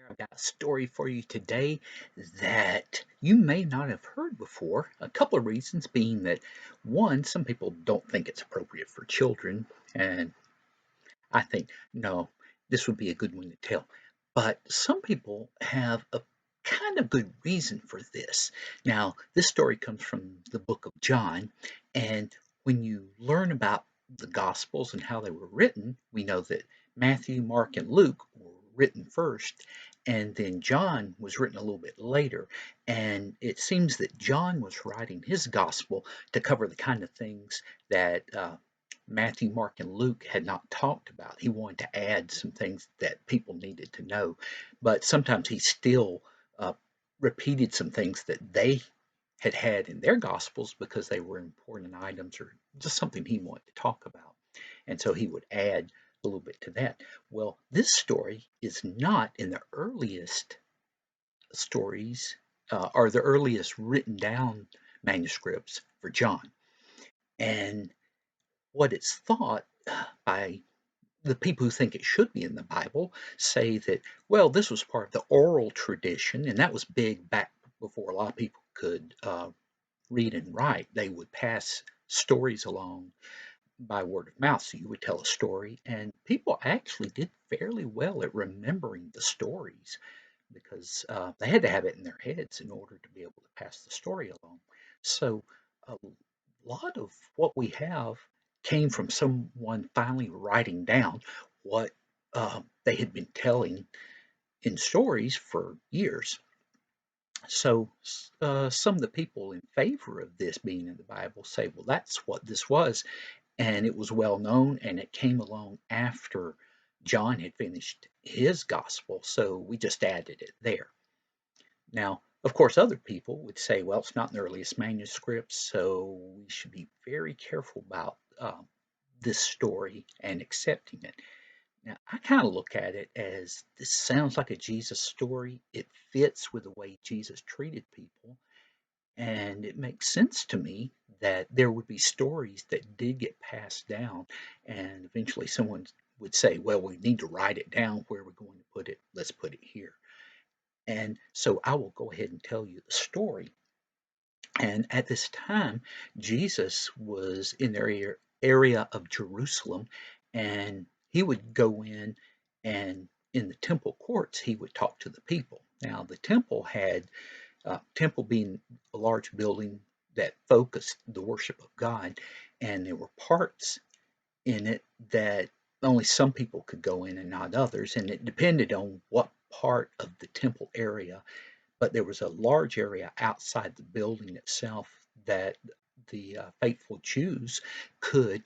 I've got a story for you today that you may not have heard before. A couple of reasons being that, one, some people don't think it's appropriate for children, and I think, no, this would be a good one to tell. But some people have a kind of good reason for this. Now, this story comes from the book of John, and when you learn about the Gospels and how they were written, we know that Matthew, Mark, and Luke were written first, and then John was written a little bit later. And it seems that John was writing his Gospel to cover the kind of things that Matthew, Mark, and Luke had not talked about. He wanted to add some things that people needed to know, but sometimes he still uh, repeated some things that they had in their gospels because they were important items or just something he wanted to talk about. And so he would add a little bit to that. Well, this story is not in the earliest stories or the earliest written down manuscripts for John. And what it's thought by the people who think it should be in the Bible say that, well, this was part of the oral tradition, and that was big back before a lot of people could read and write. They would pass stories along by word of mouth. So you would tell a story, and people actually did fairly well at remembering the stories because they had to have it in their heads in order to be able to pass the story along. So a lot of what we have came from someone finally writing down what they had been telling in stories for years. So some of the people in favor of this being in the Bible say, well, that's what this was, and it was well known, and it came along after John had finished his gospel, so we just added it there. Now, of course, other people would say, well, it's not in the earliest manuscripts, so we should be very careful about this story and accepting it. Now, I kind of look at it as this sounds like a Jesus story. It fits with the way Jesus treated people, and it makes sense to me that there would be stories that did get passed down, and eventually someone would say, well, we need to write it down. Where are we going to put it? Let's put it here. And so I will go ahead and tell you the story. And at this time, Jesus was in the area of Jerusalem, and he would go in and in the temple courts, he would talk to the people. Now, the temple had, temple being a large building that focused the worship of God, and there were parts in it that only some people could go in and not others, and it depended on what part of the temple area, but there was a large area outside the building itself that the faithful Jews could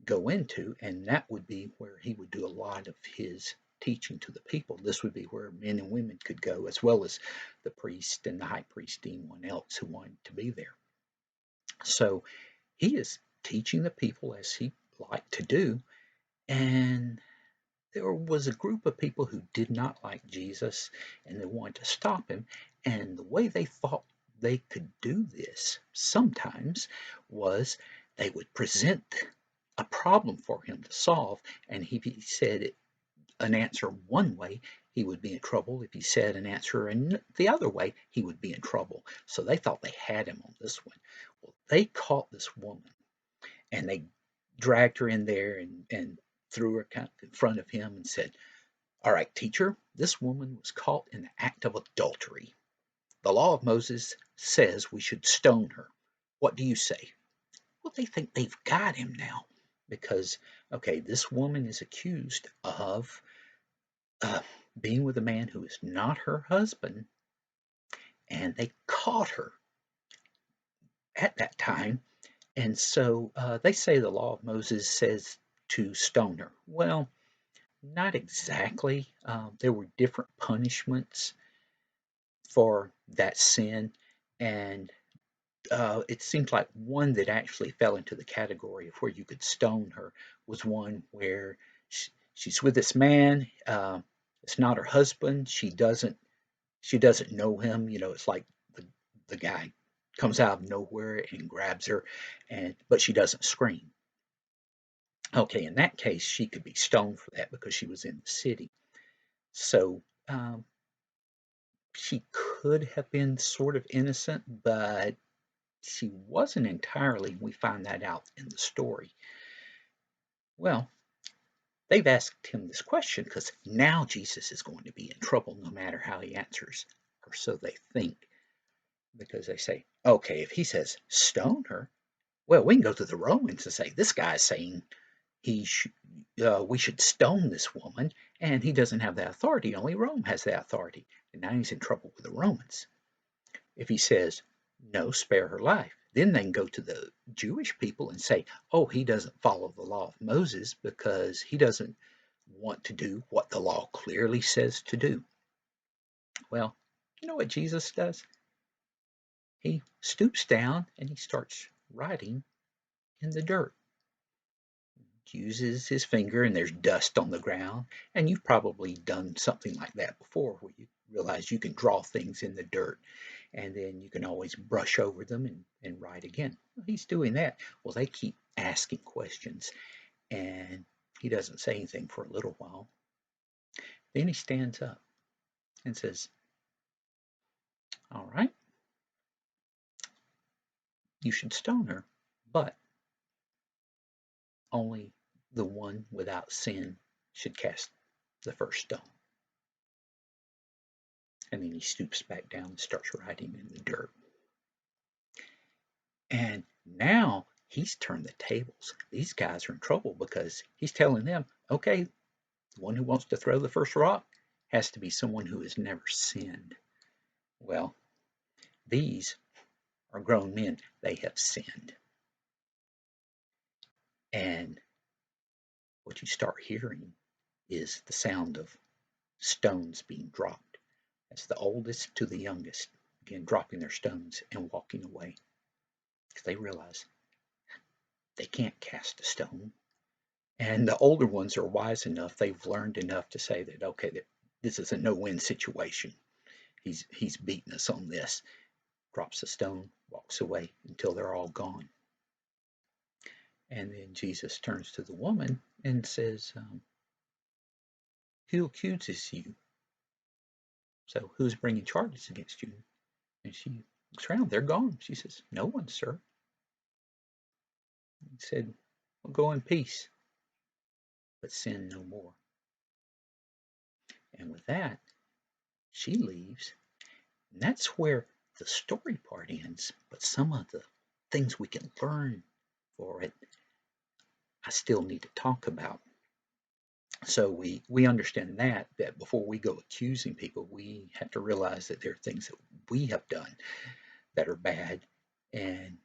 go into, and that would be where he would do a lot of his teaching to the people. This would be where men and women could go, as well as the priest and the high priest, anyone else who wanted to be there. So he is teaching the people as he liked to do, and there was a group of people who did not like Jesus and they wanted to stop him. And the way they thought they could do this sometimes was they would present a problem for him to solve. And if he said an answer one way, he would be in trouble. If he said an answer in the other way, he would be in trouble. So they thought they had him on this one. Well, they caught this woman and they dragged her in there and threw her in front of him and said, all right, teacher, this woman was caught in the act of adultery. The law of Moses says we should stone her. What do you say? Well, they think they've got him now because, okay, this woman is accused of uh, being with a man who is not her husband, and they caught her at that time. And so they say the law of Moses says to stone her. Well, not exactly. There were different punishments for that sin, and it seems like one that actually fell into the category of where you could stone her was one where she's with this man. It's not her husband. She doesn't know him. It's like the guy comes out of nowhere and grabs her, and but she doesn't scream. Okay, in that case, she could be stoned for that because she was in the city. So she could have been sort of innocent, but she wasn't entirely. We find that out in the story. Well, they've asked him this question because now Jesus is going to be in trouble no matter how he answers, or so they think, because they say, okay, if he says stone her, well, we can go to the Romans and say this guy's saying he sh- we should stone this woman, and he doesn't have that authority. Only Rome has that authority, and now he's in trouble with the Romans. If he says no, spare her life, then they can go to the Jewish people and say, oh, he doesn't follow the law of Moses because he doesn't want to do what the law clearly says to do. Well, you know what Jesus does? He stoops down and he starts writing in the dirt. Uses his finger and there's dust on the ground. And you've probably done something like that before where you realize you can draw things in the dirt and then you can always brush over them and write again. Well, he's doing that. Well, they keep asking questions and he doesn't say anything for a little while. Then he stands up and says, all right, you should stone her, but only the one without sin should cast the first stone. And then he stoops back down and starts writing in the dirt. And now he's turned the tables. These guys are in trouble because he's telling them, okay, the one who wants to throw the first rock has to be someone who has never sinned. Well, these are grown men. They have sinned. And what you start hearing is the sound of stones being dropped. That's the oldest to the youngest, again, dropping their stones and walking away because they realize they can't cast a stone. And the older ones are wise enough, they've learned enough to say that, okay, that this is a no-win situation. He's beaten us on this. Drops the stone, walks away until they're all gone. And then Jesus turns to the woman and says, who accuses you? So who's bringing charges against you? And she looks around, they're gone. She says, no one, sir. He said, well, go in peace, but sin no more. And with that, she leaves. And that's where the story part ends. But some of the things we can learn for it, I still need to talk about. So we understand that before we go accusing people, we have to realize that there are things that we have done that are bad and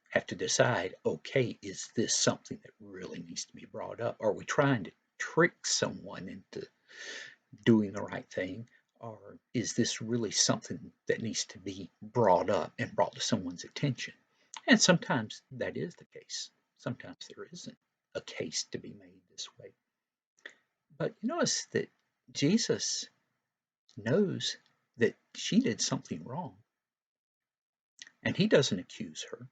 have to decide, okay, is this something that really needs to be brought up? Are we trying to trick someone into doing the right thing? Or is this really something that needs to be brought up and brought to someone's attention? And sometimes that is the case. Sometimes there isn't a case to be made this way. But you notice that Jesus knows that she did something wrong, and he doesn't accuse her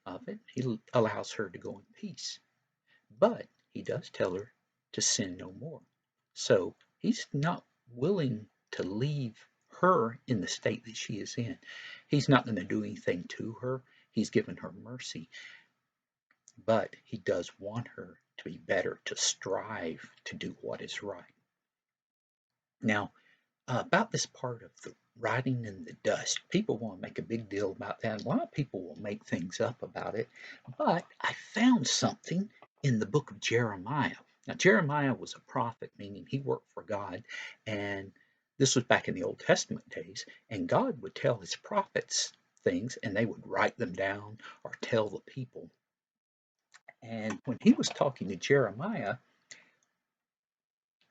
of it. He allows her to go in peace. But he does tell her to sin no more. So he's not willing to leave her in the state that she is in. He's not going to do anything to her. He's given her mercy. But he does want her to be better, to strive to do what is right. Now, about this part of the writing in the dust, people want to make a big deal about that. A lot of people will make things up about it, but I found something in the book of Jeremiah. Now, Jeremiah was a prophet, meaning he worked for God, and this was back in the Old Testament days, and God would tell his prophets things, and they would write them down or tell the people. And when he was talking to Jeremiah,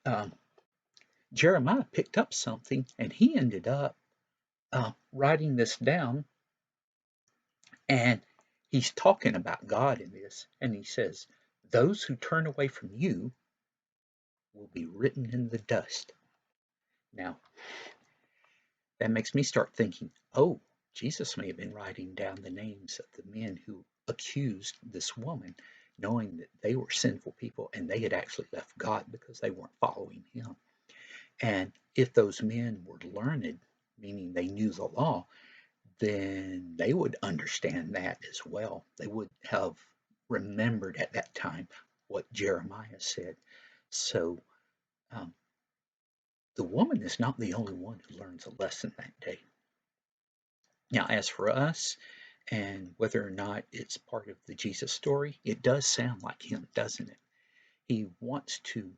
um, Jeremiah picked up something, and he ended up writing this down, and he's talking about God in this, and he says, those who turn away from you will be written in the dust. Now, that makes me start thinking, oh, Jesus may have been writing down the names of the men who accused this woman, knowing that they were sinful people and they had actually left God because they weren't following him. And if those men were learned, meaning they knew the law, then they would understand that as well. They would have remembered at that time what Jeremiah said. So um, the woman is not the only one who learns a lesson that day. Now, as for us, and whether or not it's part of the Jesus story, it does sound like him, doesn't it? He wants to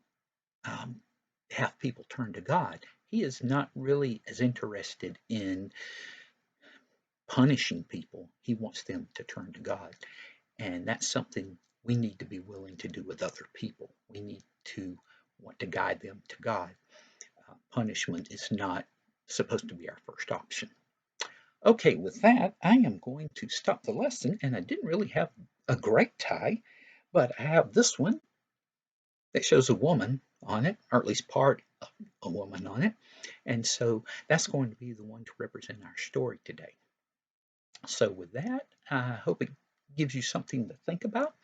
um, have people turn to God. He is not really as interested in punishing people. He wants them to turn to God. And that's something we need to be willing to do with other people. We need to want to guide them to God. Punishment is not supposed to be our first option. Okay, with that, I am going to stop the lesson, and I didn't really have a great tie, but I have this one that shows a woman on it, or at least part of a woman on it, and so that's going to be the one to represent our story today. So with that, I hope it gives you something to think about,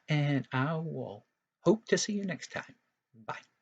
and I will hope to see you next time. Bye.